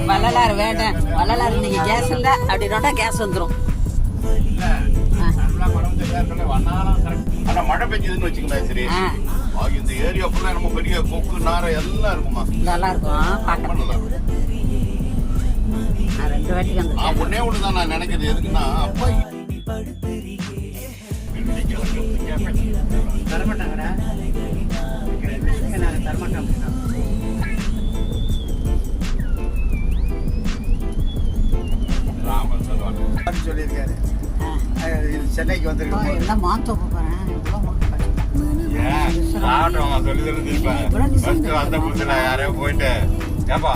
வள்ளலார் வேண்டாம், வள்ளலார் இன்னைக்கு கேஸ் இல்லை அப்படின்னா கேஸ் வந்துடும். ஆனா மழை பெஞ்சதுன்னு வச்சுக்கலாம். சரி, இந்த ஏரியா ஃபுல்லா நம்ம பெரிய கொக்கு நாரை எல்லாம் இருக்குமா, நல்லா இருக்கும் பார்க்க. ரெண்டு வாட்டிக்கு வந்து ஒன்னே ஒண்ணுதான் நான் நினைக்கிறது. எதுக்குன்னா அப்பா தரமாட்டாங்கடா, தரமாட்டாங்க. ராமன் சொல்லியிருக்காரு சென்னைக்கு வந்திருக்கோம். எல்லாம் மாத்தோப்பு போறேன். சொல்லி தருப்பேன். அந்த புதுசுல யாரையோ போயிட்டு ஏப்பா